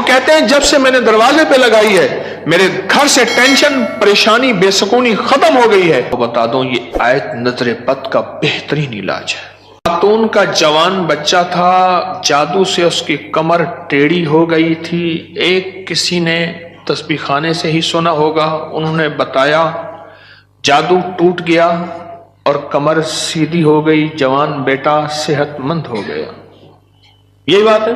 کہتے ہیں جب سے میں نے دروازے پہ لگائی ہے میرے گھر سے ٹینشن، پریشانی، بے سکونی ختم ہو گئی ہے۔ بتا دوں یہ آیت نظر بد کا بہترین علاج ہے۔ خاتون کا جوان بچہ تھا، جادو سے اس کی کمر ٹیڑھی ہو گئی تھی۔ ایک کسی نے تسبیح خانے سے ہی سنا ہوگا، انہوں نے بتایا، جادو ٹوٹ گیا اور کمر سیدھی ہو گئی، جوان بیٹا صحت مند ہو گیا۔ یہی بات ہے۔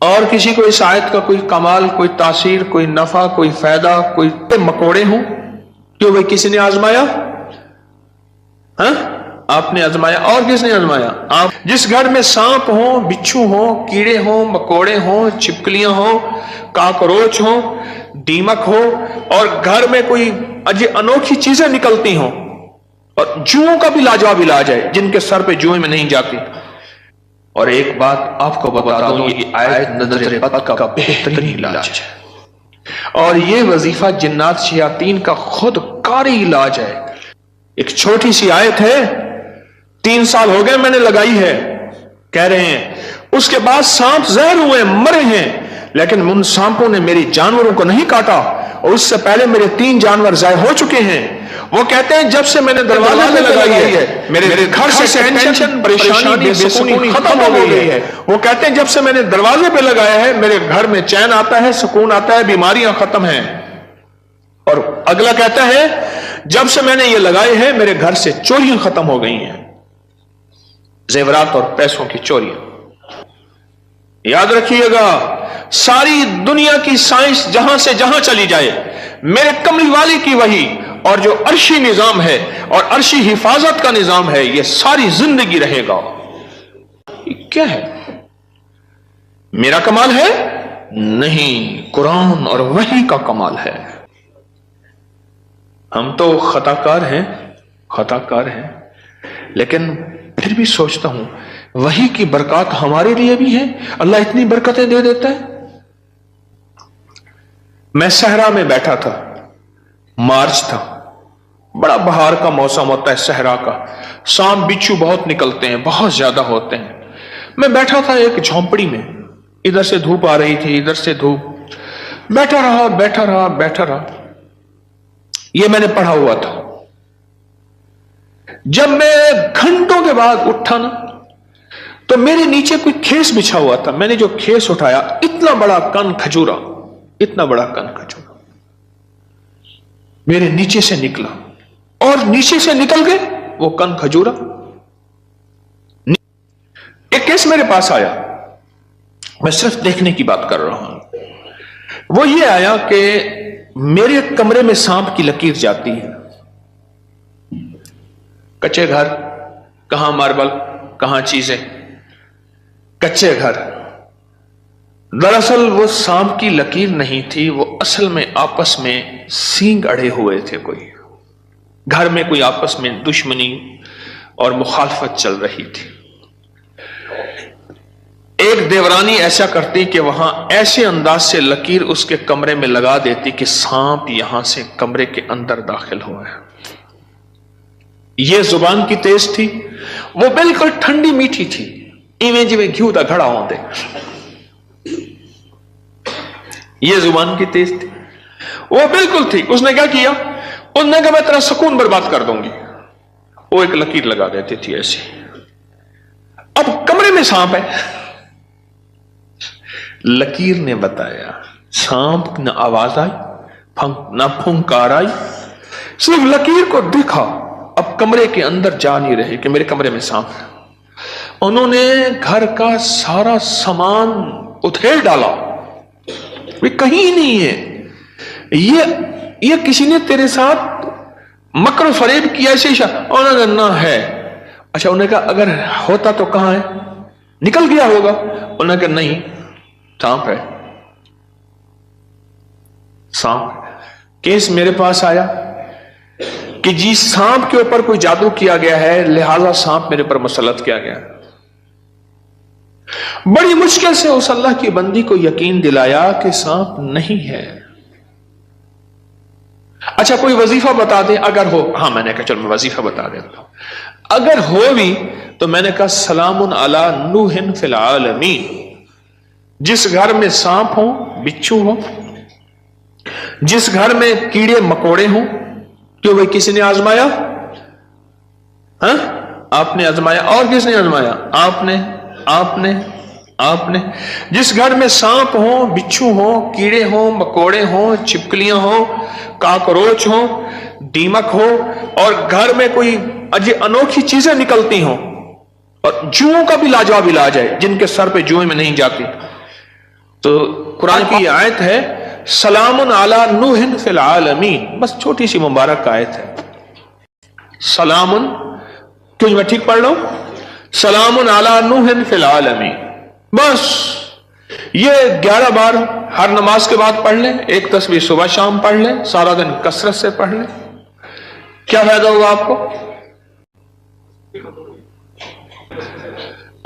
اور کسی کو اس آیت کا کوئی کمال، کوئی تاثیر، کوئی نفع، کوئی فائدہ، کوئی مکوڑے ہوں، کیوں بھائی کسی نے آزمایا؟ ہاں آپ نے آزمایا، اور کس نے آزمایا؟ آپ۔ جس گھر میں سانپ ہوں، بچھو ہوں، کیڑے ہوں، مکوڑے ہوں، چھپکلیاں ہوں، کاکروچ ہوں، دیمک ہو، اور گھر میں کوئی انوکھی چیزیں نکلتی ہوں، اور جوؤں کا بھی لاجواب علاج ہے، جن کے سر پہ جوئیں میں نہیں جاتی۔ اور ایک بات آپ کو بتا دوں، یہ آیت نظر بد کا بہترین علاج ہے، اور یہ وظیفہ جنات شیاطین کا خود کاری علاج ہے۔ ایک چھوٹی سی آیت ہے، 3 سال ہو گئے میں نے لگائی ہے، کہہ رہے ہیں اس کے بعد سانپ زہر ہوئے، مرے ہیں، لیکن ان سانپوں نے میری جانوروں کو نہیں کاٹا، اور اس سے پہلے میرے 3 جانور ضائع ہو چکے ہیں۔ وہ کہتے ہیں جب سے میں نے دروازے پہ لگائی ہے میرے گھر سے ٹینشن، پریشانی، بے سکونی ختم ہو گئی ہے۔ وہ کہتے ہیں جب سے میں نے دروازے پہ لگایا ہے میرے گھر میں چین آتا ہے، سکون آتا ہے، بیماریاں ختم ہیں۔ اور اگلا کہتا ہے جب سے میں نے یہ لگائے ہیں میرے گھر سے چوریاں ختم ہو گئی ہیں، زیورات اور پیسوں کی چوریاں۔ یاد رکھیے گا، ساری دنیا کی سائنس جہاں سے جہاں چلی جائے، میرے کملی والی کی وحی اور جو عرشی نظام ہے اور عرشی حفاظت کا نظام ہے، یہ ساری زندگی رہے گا۔ یہ کیا ہے؟ میرا کمال ہے؟ نہیں، قرآن اور وحی کا کمال ہے۔ ہم تو خطا کار ہیں، لیکن پھر بھی سوچتا ہوں وحی کی برکات ہمارے لیے بھی ہے، اللہ اتنی برکتیں دے دیتا ہے۔ میں صحرا میں بیٹھا تھا، مارچ تھا، بڑا بہار کا موسم ہوتا ہے صحرا کا، سانپ بچھو بہت نکلتے ہیں، بہت زیادہ ہوتے ہیں۔ میں بیٹھا تھا ایک جھونپڑی میں، ادھر سے دھوپ آ رہی تھی، ادھر سے دھوپ، بیٹھا رہا۔ یہ میں نے پڑھا ہوا تھا۔ جب میں گھنٹوں کے بعد اٹھا نا، تو میرے نیچے کوئی کھیس بچھا ہوا تھا۔ میں نے جو کھیس اٹھایا، اتنا بڑا کن کھجورا میرے نیچے سے نکلا، اور نیچے سے نکل گئے وہ کن کھجورا۔ ایک کیس میرے پاس آیا، میں صرف دیکھنے کی بات کر رہا ہوں۔ وہ یہ آیا کہ میرے کمرے میں سانپ کی لکیر جاتی ہے۔ کچے گھر، کہاں ماربل، کہاں چیزیں، کچے گھر۔ دراصل وہ سانپ کی لکیر نہیں تھی، وہ اصل میں آپس میں سینگ اڑے ہوئے تھے، کوئی گھر میں کوئی آپس میں دشمنی اور مخالفت چل رہی تھی۔ ایک دیورانی ایسا کرتی کہ وہاں ایسے انداز سے لکیر اس کے کمرے میں لگا دیتی کہ سانپ یہاں سے کمرے کے اندر داخل ہوا ہے۔ یہ زبان کی تیز تھی، وہ بالکل ٹھنڈی میٹھی تھی، ایویں جی میں گھیو دا گھڑا ہوندے۔ یہ زبان کی تیز تھی، وہ بالکل تھی۔ اس نے کیا کیا؟ اس نے کہا میں تیرا سکون برباد کر دوں گی۔ وہ ایک لکیر لگا دیتی تھی ایسی۔ اب کمرے میں سانپ ہے، لکیر نے بتایا، سانپ نہ آواز آئی نہ پھنکار آئی، صرف لکیر کو دیکھا۔ اب کمرے کے اندر جا نہیں رہے کہ میرے کمرے میں سانپ ہے۔ انہوں نے گھر کا سارا سامان ادھیڑ ڈالا، کہیں نہیں ہے، یہ کسی نے تیرے ساتھ مکر و فریب کیا ایسے ہی؟ انہوں نے نہ ہے۔ اچھا، انہوں نے کہا اگر ہوتا تو کہاں ہے؟ نکل گیا ہوگا۔ انہوں نے کہا نہیں، سانپ ہے، سانپ۔ کیس میرے پاس آیا کہ جی سانپ کے اوپر کوئی جادو کیا گیا ہے، لہذا سانپ میرے پر مسلط کیا گیا۔ بڑی مشکل سے اس اللہ کی بندی کو یقین دلایا کہ سانپ نہیں ہے۔ اچھا کوئی وظیفہ بتا دے اگر ہو۔ ہاں، میں نے کہا چل میں وظیفہ بتا دیتا ہوں۔ اگر ہو بھی تو میں نے کہا سلام علی نوح فی العالمین، जिस घर में सांप हो, बिच्छू हो, जिस घर में कीड़े मकोड़े हो, क्यों भाई किसी ने आजमाया? हाँ, आपने आजमाया। और किसने आजमाया? आपने आपने आपने। जिस घर में सांप हो, बिच्छू हो, कीड़े हो, मकोड़े हो, छिपकलियां हो, काकरोच हो, दीमक हो, और घर में कोई अनोखी चीजें निकलती हो, और जुओं का भी लाजवाब इलाज है, जिनके सर पे जुएं में नहीं जाती। तो कुरान की आयत है, सलामुन अला नूहिन फिल आलमीन, बस छोटी सी मुबारक आयत है। सलामुन, क्यों मैं ठीक पढ़ लूं? सलामुन अला नूहिन फिल आलमीन, बस ये 11 बार हर नमाज के बाद पढ़ लें, एक तस्वीर सुबह शाम पढ़ लें, सारा दिन कसरत से पढ़ लें, क्या फायदा होगा आपको?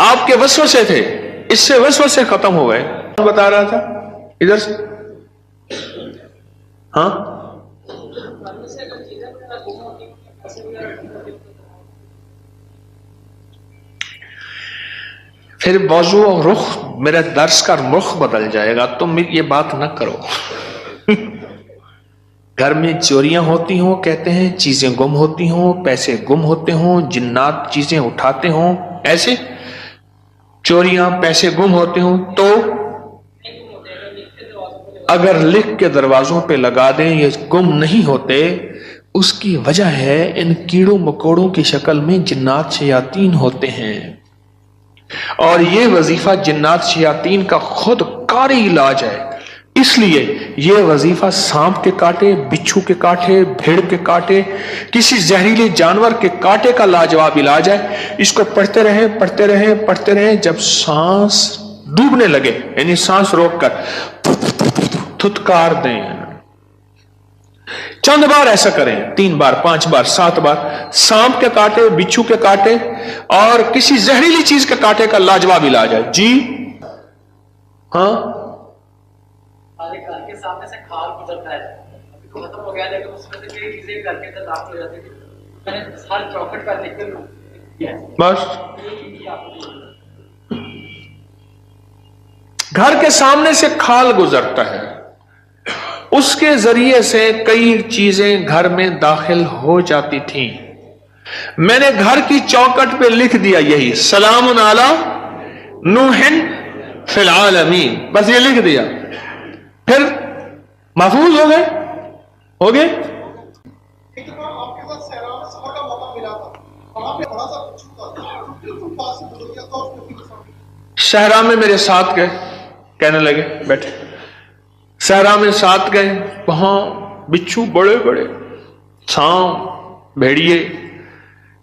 आपके वसवसे थे, इससे वसवसे खत्म हो गए। बता रहा था इधर से, हाँ, फिर मौजू और रुख, मेरे दर्स का रुख बदल जाएगा। तुम ये बात न करो। घर में चोरियां होती हों, कहते हैं चीजें गुम होती हों, पैसे गुम होते हों, जिन्नात चीजें उठाते हों, ऐसे चोरियां पैसे गुम होते हों, तो अगर लिख के दरवाजों पे लगा दें ये गुम नहीं होते, उसकी वजह है इन कीड़ों मकोड़ों की शक्ल में जिन्नात शयातीन होते हैं, और ये वजीफा जिन्नात शयातीन का खुद कारी इलाज है। इसलिए ये वजीफा सांप के कांटे, बिच्छू के कांटे, भेड़ के कांटे, किसी जहरीले जानवर के कांटे का लाजवाब इलाज है। इसको पढ़ते रहें, पढ़ते रहें, पढ़ते रहें, जब सांस डूबने लगे, यानी सांस रोककर थुतकार दें। चंद बार ऐसा करें, 3 बार, 5 बार, 7 बार। सांप के कांटे, बिच्छू के कांटे और किसी जहरीली चीज के कांटे का लाजवाब इलाज है। जी हाँ, घर के सामने से खाल गुजरता है, अभी तो खत्म हो गया, लेकिन उसमें से कई चीजें घर के अंदर दाखिल हो जाती थी। मैंने हर चौखट का जिक्र बस घर के सामने से खाल गुजरता है, उसके जरिए से कई चीजें घर में दाखिल हो जाती थी। मैंने घर की चौखट पे लिख दिया यही, सलामुन अला नूहिन फिल आलमीन, बस ये लिख दिया, फिर महफूज हो गए, हो गए। एक बार आपके साथ सहरा में सफर का मौका मिला था, वहां पे बड़ा सा बिच्छू था, बिल्कुल पास से गुजर गया था, उसने सहरा में मेरे साथ गए, कहने लगे बैठे, सहरा में साथ गए, वहां बिच्छू बड़े बड़े, सांप, भेड़िए,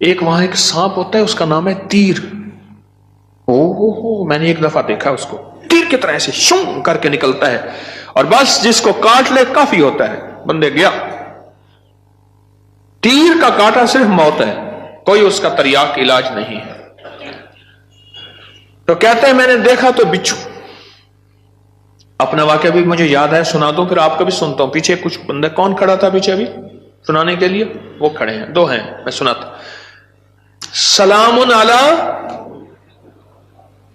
एक वहां एक सांप होता है, उसका नाम है तीर। हो, मैंने एक दफा देखा उसको, तीर की तरह से शूं करके निकलता है, और बस जिसको काट ले काफी होता है, बंदे गया। तीर का काटा सिर्फ मौत है, कोई उसका तरियाक इलाज नहीं है। तो कहते हैं मैंने देखा तो बिच्छू। अपना वाकया भी मुझे याद है, सुना दो, फिर आपका भी सुनता हूं। पीछे कुछ बंदे, कौन खड़ा था पीछे अभी सुनाने के लिए? वो खड़े हैं, 2 हैं, मैं सुनाता। सलामुन अला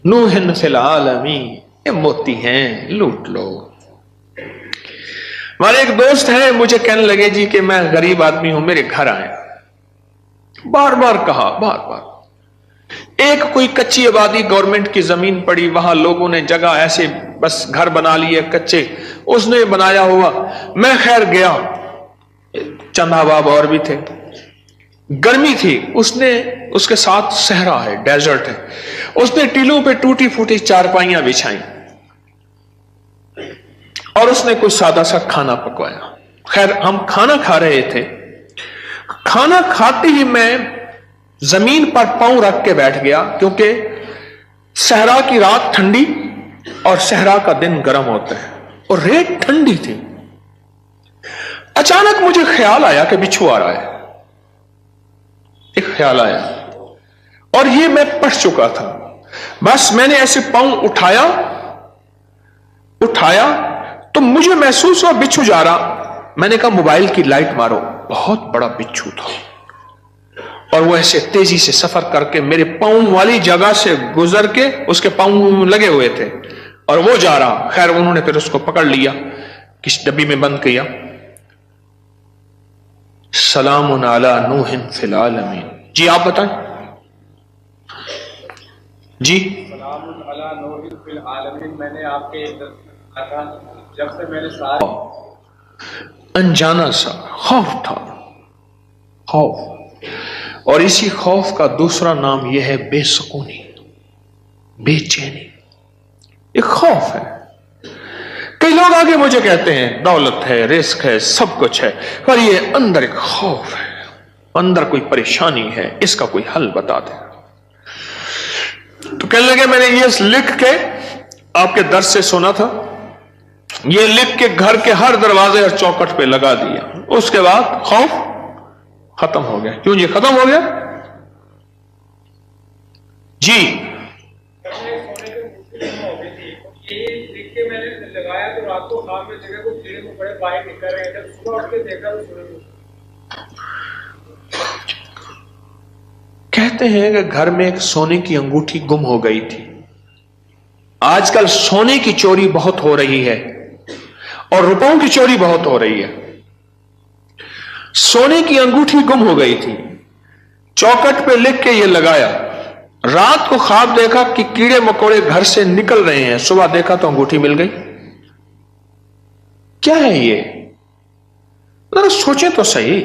नूहिन फिल आलमीन, ये मोती हैं, लूट लो। हमारे एक दोस्त हैं, मुझे कहने लगे जी कि मैं गरीब आदमी हूं, मेरे घर आए। बार बार कहा, बार बार। एक कोई कच्ची आबादी, गवर्नमेंट की जमीन पड़ी, वहां लोगों ने जगह ऐसे बस घर बना लिए कच्चे, उसने बनाया हुआ। मैं खैर गया, चंद अहबाब और भी थे, गर्मी थी, उसने, उसके साथ सहरा है, डेजर्ट है, उसने टीलों पे टूटी फूटी चारपाइयां बिछाई, और उसने कुछ सादा सा खाना पकवाया। खैर हम खाना खा रहे थे, खाना खाते ही मैं जमीन पर पांव रख के बैठ गया, क्योंकि सहरा की रात ठंडी और सहरा का दिन गर्म होता है, और रेत ठंडी थी। अचानक मुझे ख्याल आया कि बिच्छू आ रहा है, एक ख्याल आया, और ये मैं पढ़ चुका था। बस मैंने ऐसे पांव उठाया तो मुझे महसूस हुआ बिच्छू जा रहा। मैंने कहा मोबाइल की लाइट मारो, बहुत बड़ा बिच्छू था, और वो ऐसे तेजी से सफर करके मेरे पांव वाली जगह से गुजर के, उसके पांव लगे हुए थे, और वो जा रहा, खैर उन्होंने फिर उसको पकड़ लिया, किस डब्बी में बंद किया। सलामुन अला नूहिन फिल आलमीन। जी आप बताएं। जी सलामुन अला नूहिन फिल आलमीन, मैंने आपके एक दर्स में कहा था, जब से मैंने सारे अनजाना सा खौफ था, खौफ। और इसी खौफ का दूसरा नाम यह है बेसुकूनी, बेचैनी। एक खौफ है। कई लोग आगे मुझे कहते हैं दौलत है, रिस्क है, सब कुछ है, पर ये अंदर एक खौफ है, अंदर कोई परेशानी है, इसका कोई हल बता दे। तो कहने लगे मैंने ये लिख के आपके दर्स से सुना था, ये लिख के घर के हर दरवाजे और चौखट पे लगा दिया। उसके बाद खौफ खत्म हो गया। क्यों जी खत्म हो गया? जी ये लिख के मैंने लगाया तो रात को खाम में जगह को कीड़े में बड़े बाहर निकल रहे थे, सुबह उठ के देखा तो सुने। कहते हैं कि घर में एक सोने की अंगूठी गुम हो गई थी। आजकल सोने की चोरी बहुत हो रही है और रुपयों की चोरी बहुत हो रही है। सोने की अंगूठी गुम हो गई थी, चौखट पे लिख के ये लगाया, रात को ख्वाब देखा कि कीड़े मकोड़े घर से निकल रहे हैं, सुबह देखा तो अंगूठी मिल गई। क्या है ये? जरा सोचें तो सही।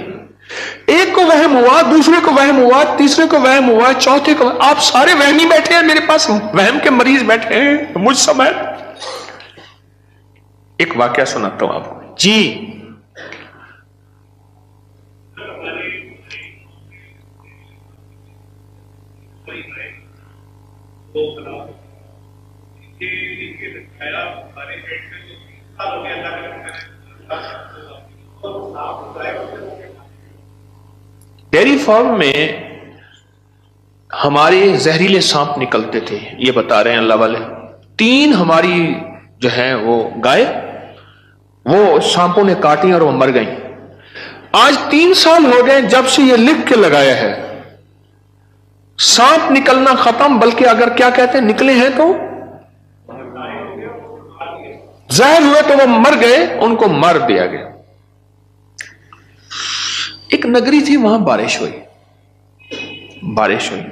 एक को वहम हुआ, दूसरे को वहम हुआ, तीसरे को वहम हुआ, चौथे को। आप सारे वहमी बैठे हैं, मेरे पास वहम के मरीज बैठे हैं मुझ समय। एक वाकया सुनाता हूं आपको। जी डेयरी फार्म में हमारे जहरीले सांप निकलते थे, ये बता रहे हैं अल्लाह वाले। 3 हमारी जो है वो गाय, वो सांपों ने काटी और वो मर गई। आज 3 साल हो गए जब से ये लिख के लगाया है, सांप निकलना खत्म, बल्कि अगर क्या कहते हैं निकले हैं तो जहर हुए तो वो मर गए, उनको मार दिया गया। एक नगरी थी, वहां बारिश हुई,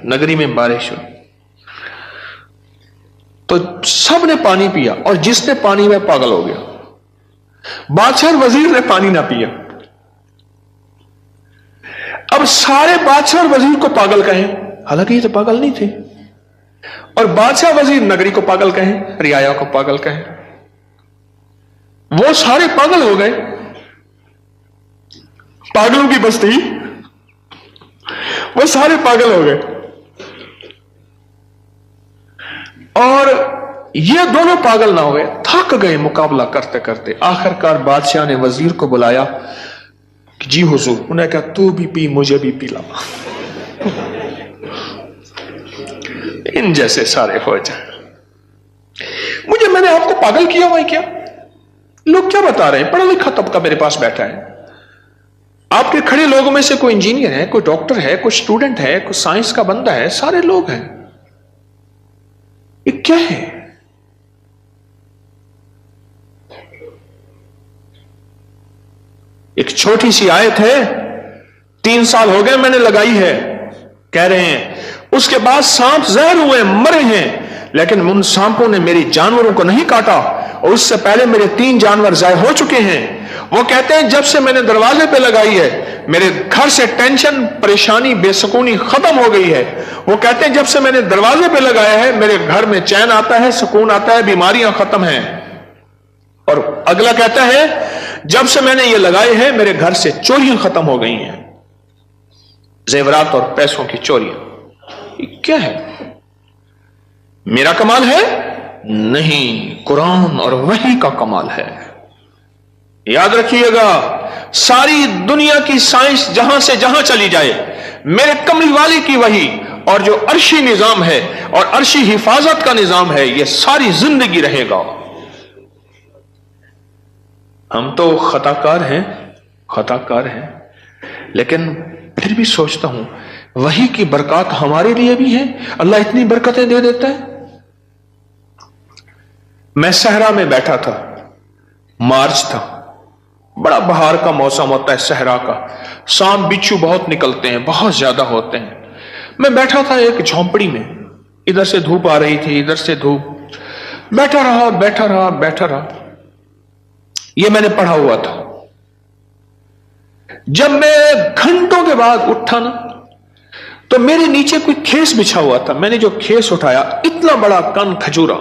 नगरी में बारिश हुई तो सब ने पानी पिया और जिसने पानी में पागल हो गया। बादशाह और वजीर ने पानी ना पिया। अब सारे बादशाह और वजीर को पागल कहें, हालांकि ये तो पागल नहीं थे, और बादशाह वजीर नगरी को पागल कहें, रियाया को पागल कहें, वो सारे पागल हो गए। पागलों की बस्ती, वो सारे पागल हो गए। और ये दोनों पागल ना हुए, थक गए मुकाबला करते करते। आखिरकार बादशाह ने वजीर को बुलाया कि जी हुजूर, उन्हें कहा तू भी पी, मुझे भी पिला, इन जैसे सारे हो जाए। मैंने आपको पागल किया हुआ है क्या? लोग क्या बता रहे हैं? पढ़ा लिखा तबका मेरे पास बैठा है। आपके खड़े लोगों में से कोई इंजीनियर है, कोई डॉक्टर है, कोई स्टूडेंट है, कोई साइंस का बंदा है, सारे लोग हैं। ये क्या है? एक छोटी सी आयत है, 3 साल हो गए मैंने लगाई है, कह रहे हैं उसके बाद सांप जहर हुए, मरे हैं, लेकिन उन सांपों ने मेरी जानवरों को नहीं काटा, और उससे पहले मेरे 3 जानवर ज़ाय हो चुके हैं। वो कहते हैं जब से मैंने दरवाजे पे लगाई है, मेरे घर से टेंशन, परेशानी, बेसुकूनी खत्म हो गई है। वो कहते हैं जब से मैंने दरवाजे पे लगाया है, मेरे घर में चैन आता है, सुकून आता है, बीमारियां खत्म हैं। और अगला कहता है जब से मैंने ये लगाए हैं, मेरे घर से चोरियां खत्म हो गई हैं, जेवरात और पैसों की चोरियां। ये क्या है? मेरा कमाल है? नहीं, कुरान और वही का कमाल है। याद रखिएगा, सारी दुनिया की साइंस जहां से जहां चली जाए, मेरे कमली वाले की वही और जो अर्शी निजाम है और अर्शी हिफाजत का निजाम है, यह सारी जिंदगी रहेगा। हम तो खताकार हैं, लेकिन फिर भी सोचता हूं वही की बरकत हमारे लिए भी है। अल्लाह इतनी बरकतें दे देता है। मैं सहरा में बैठा था, मार्च था, बड़ा बहार का मौसम होता है सहरा का, सांप बिच्छू बहुत निकलते हैं, बहुत ज्यादा होते हैं। मैं बैठा था एक झोंपड़ी में, इधर से धूप आ रही थी, इधर से धूप, बैठा रहा बैठा रहा बैठा रहा। ये मैंने पढ़ा हुआ था। जब मैं घंटों के बाद उठा ना, तो मेरे नीचे कोई खेस बिछा हुआ था। मैंने जो खेस उठाया, इतना बड़ा कन खजूरा,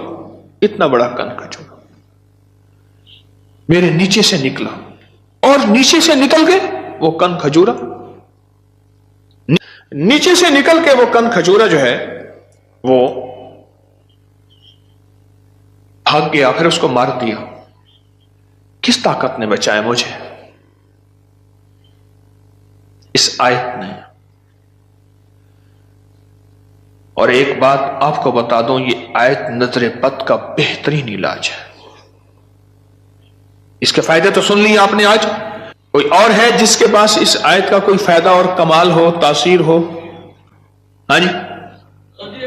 इतना बड़ा कन खजूरा मेरे नीचे से निकला, और नीचे से निकल के वो कन खजूरा, नीचे से निकल के वो कन खजूरा जो है वो भाग गया, फिर उसको मार दिया। किस ताकत ने बचाया मुझे? इस आयत ने। और एक बात आपको बता दूं, ये आयत नजर बद का बेहतरीन इलाज है। इसके फायदे तो सुन लिए आपने आज। कोई और है जिसके पास इस आयत का कोई फायदा और कमाल हो, तासीर हो? हाँ जी।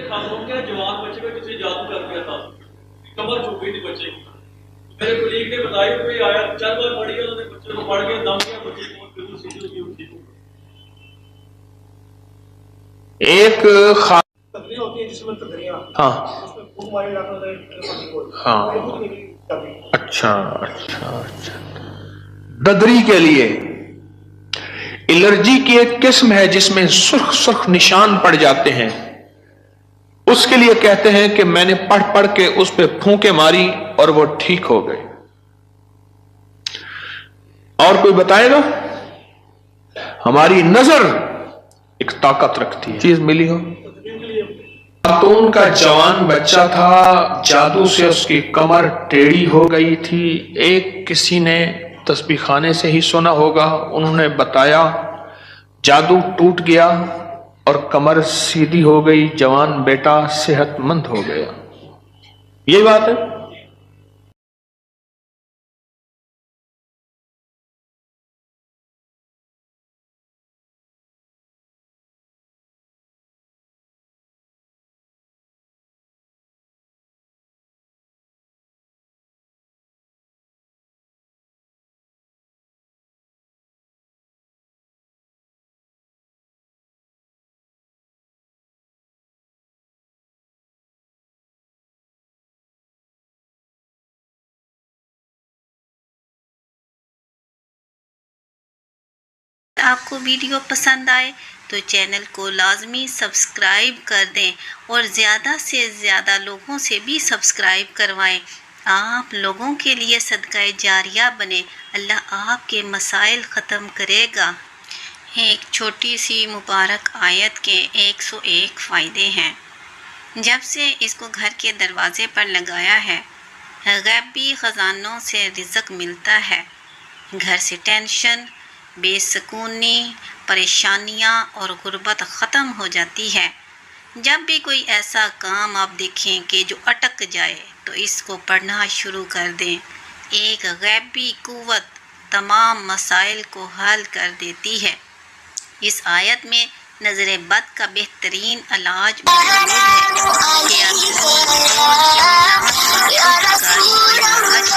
खातून के जवान बच्चे को किसी जादू कर दिया था, कमर झुक गई थी बच्चे की। मेरे कुलीग ने बताया कोई आया, 4 बार पढ़ी, उन्होंने बच्चे को पढ़ के दम किया, बच्चे को बिल्कुल सीधी हुई उठी। एक तकरीर होती है जिसमें तकरीयां, हाँ उसमें खूब मारे जाते हैं। हाँ, अच्छा अच्छा अच्छा। ददरी के लिए एलर्जी की एक किस्म है जिसमें सुर्ख सुर्ख निशान पड़ जाते हैं। उसके लिए कहते हैं कि मैंने पढ़ पढ़ के उस पे फूंके मारी और वो ठीक हो गए। और कोई बताएगा? हमारी नजर एक ताकत रखती है। चीज मिली हो? खातून का जवान बच्चा था, जादू से उसकी कमर टेढ़ी हो गई थी। एक किसी ने तस्बीह खाने से ही सुना होगा, उन्होंने बताया, जादू टूट गया और कमर सीधी हो गई, जवान बेटा सेहतमंद हो गया। यही बात है। आपको वीडियो पसंद आए तो चैनल को लाजमी सब्सक्राइब कर दें और ज़्यादा से ज़्यादा लोगों से भी सब्सक्राइब करवाएं। आप लोगों के लिए सदका जारिया बने। अल्लाह आपके मसाइल ख़त्म करेगा। एक छोटी सी मुबारक आयत के 101 फ़ायदे हैं। जब से इसको घर के दरवाज़े पर लगाया है, गैबी ख़जानों से रिज़्क़ मिलता है। घर से टेंशन, बेसुकूनी, परेशानियाँ और गुर्बत ख़त्म हो जाती है। जब भी कोई ऐसा काम आप देखें कि जो अटक जाए, तो इसको पढ़ना शुरू कर दें। एक गैबी कुव्वत तमाम मसाइल को हल कर देती है। इस आयत में नज़र बद का बेहतरीन इलाज मौजूद है।